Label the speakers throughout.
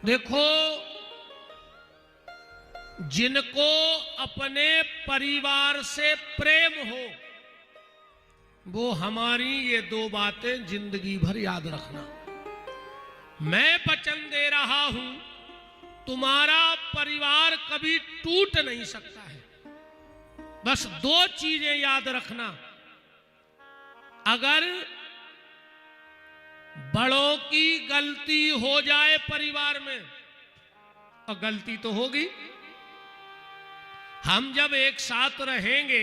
Speaker 1: देखो, जिनको अपने परिवार से प्रेम हो, वो हमारी ये दो बातें जिंदगी भर याद रखना। मैं वचन दे रहा हूं, तुम्हारा परिवार कभी टूट नहीं सकता है। बस दो चीजें याद रखना। अगर बड़ों की गलती हो जाए परिवार में, और गलती तो होगी, हम जब एक साथ रहेंगे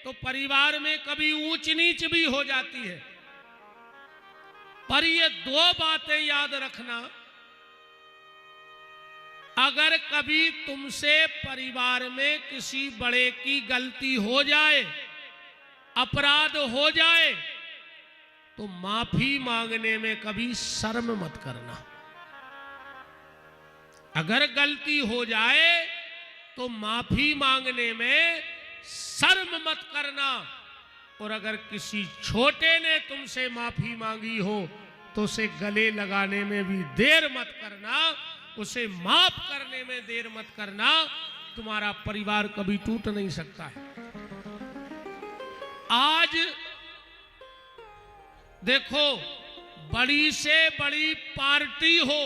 Speaker 1: तो परिवार में कभी ऊंच नीच भी हो जाती है। पर ये दो बातें याद रखना, अगर कभी तुमसे परिवार में किसी बड़े की गलती हो जाए, अपराध हो जाए, तो माफी मांगने में कभी शर्म मत करना। अगर गलती हो जाए तो माफी मांगने में शर्म मत करना। और अगर किसी छोटे ने तुमसे माफी मांगी हो तो उसे गले लगाने में भी देर मत करना, उसे माफ करने में देर मत करना। तुम्हारा परिवार कभी टूट नहीं सकता है। आज देखो, बड़ी से बड़ी पार्टी हो,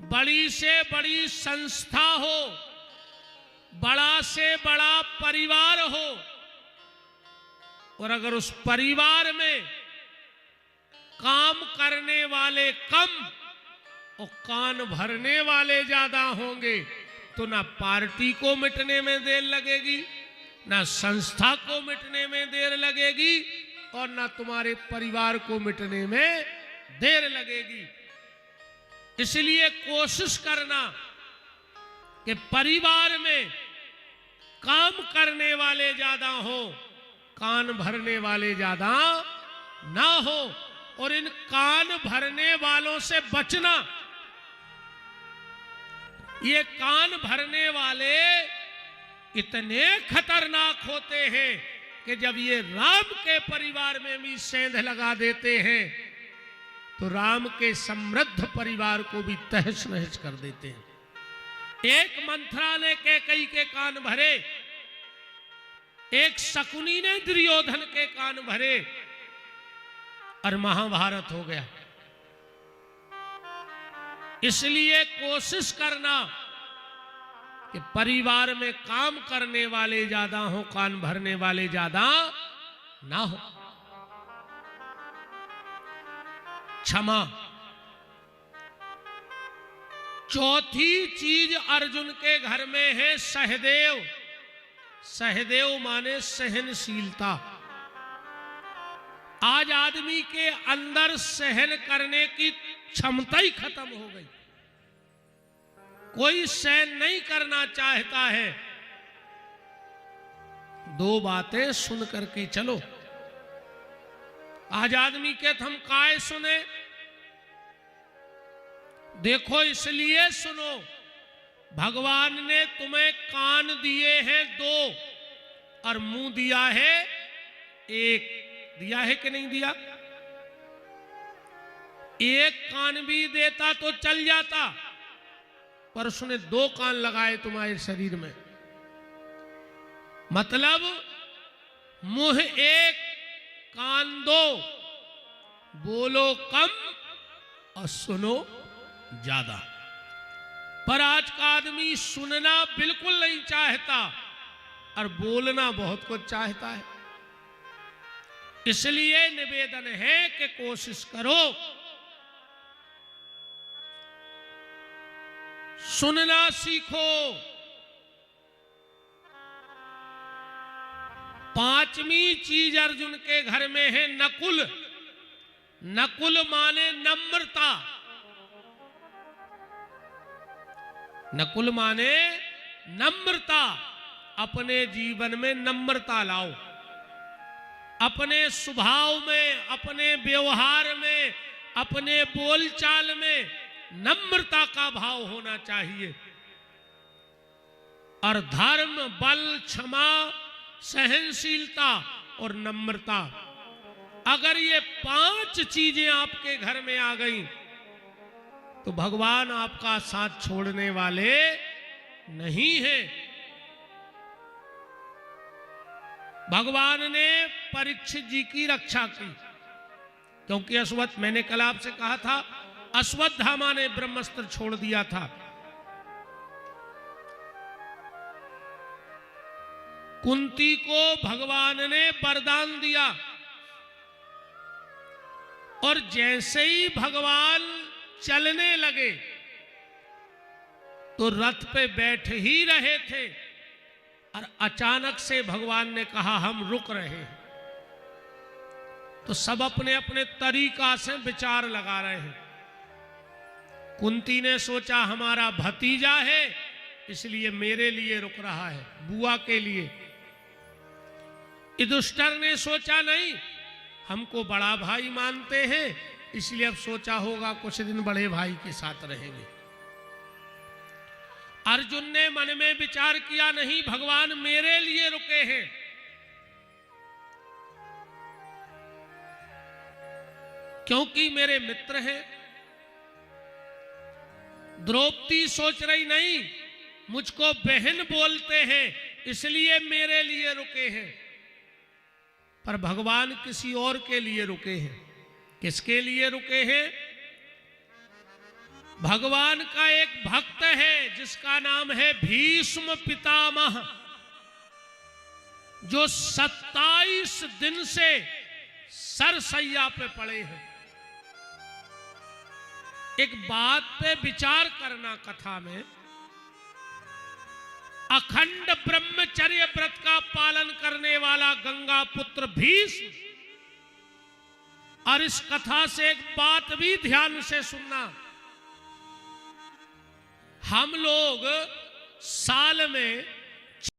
Speaker 1: बड़ी से बड़ी संस्था हो, बड़ा से बड़ा परिवार हो, और अगर उस परिवार में काम करने वाले कम और कान भरने वाले ज्यादा होंगे, तो ना पार्टी को मिटने में देर लगेगी, ना संस्था को मिटने में देर लगेगी, और ना तुम्हारे परिवार को मिटने में देर लगेगी। इसलिए कोशिश करना कि परिवार में काम करने वाले ज्यादा हो, कान भरने वाले ज्यादा ना हो। और इन कान भरने वालों से बचना। ये कान भरने वाले इतने खतरनाक होते हैं कि जब ये राम के परिवार में भी सेंध लगा देते हैं तो राम के समृद्ध परिवार को भी तहस नहस कर देते हैं। एक मंथरा ने कैकेयी के कान भरे, एक शकुनी ने दुर्योधन के कान भरे, और महाभारत हो गया। इसलिए कोशिश करना कि परिवार में काम करने वाले ज्यादा हो, कान भरने वाले ज्यादा ना हो। क्षमा। चौथी चीज अर्जुन के घर में है सहदेव। सहदेव माने सहनशीलता। आज आदमी के अंदर सहन करने की क्षमता ही खत्म हो गई। कोई सहन नहीं करना चाहता है। दो बातें सुन करके चलो। आज आदमी के हम काय सुने? देखो, इसलिए सुनो, भगवान ने तुम्हें कान दिए हैं दो और मुंह दिया है एक। दिया है कि नहीं दिया? एक कान भी देता तो चल जाता, पर उसने दो कान लगाए तुम्हारे शरीर में। मतलब मुंह एक, कान दो, बोलो कम और सुनो ज्यादा। पर आज का आदमी सुनना बिल्कुल नहीं चाहता और बोलना बहुत कुछ चाहता है। इसलिए निवेदन है कि कोशिश करो, सुनना सीखो। पांचवी चीज अर्जुन के घर में है नकुल। नकुल माने नम्रता। नकुल माने नम्रता। अपने जीवन में नम्रता लाओ। अपने स्वभाव में, अपने व्यवहार में, अपने बोलचाल में नम्रता का भाव होना चाहिए। और धर्म, बल, क्षमा, सहनशीलता और नम्रता, अगर ये 5 चीजें आपके घर में आ गई तो भगवान आपका साथ छोड़ने वाले नहीं हैं। भगवान ने परीक्षित जी की रक्षा की, क्योंकि मैंने कल आपसे कहा था, अश्वत्थामा ने ब्रह्मास्त्र छोड़ दिया था। कुंती को भगवान ने वरदान दिया, और जैसे ही भगवान चलने लगे तो रथ पे बैठ ही रहे थे, और अचानक से भगवान ने कहा हम रुक रहे हैं। तो सब अपने अपने तरीका से विचार लगा रहे हैं। कुंती ने सोचा हमारा भतीजा है इसलिए मेरे लिए रुक रहा है, बुआ के लिए। युधिष्ठिर ने सोचा नहीं, हमको बड़ा भाई मानते हैं इसलिए अब सोचा होगा कुछ दिन बड़े भाई के साथ रहेंगे। अर्जुन ने मन में विचार किया नहीं, भगवान मेरे लिए रुके हैं। क्योंकि मेरे मित्र हैं। द्रौपदी सोच रही नहीं, मुझको बहन बोलते हैं इसलिए मेरे लिए रुके हैं। पर भगवान किसी और के लिए रुके हैं। किसके लिए रुके हैं? भगवान का एक भक्त है जिसका नाम है भीष्म पितामह, जो 27 दिन से सरसैया पे पड़े हैं। एक बात पे विचार करना कथा में, अखंड ब्रह्मचर्य व्रत का पालन करने वाला गंगा पुत्र भीष्म, और इस कथा से एक बात भी ध्यान से सुनना, हम लोग साल में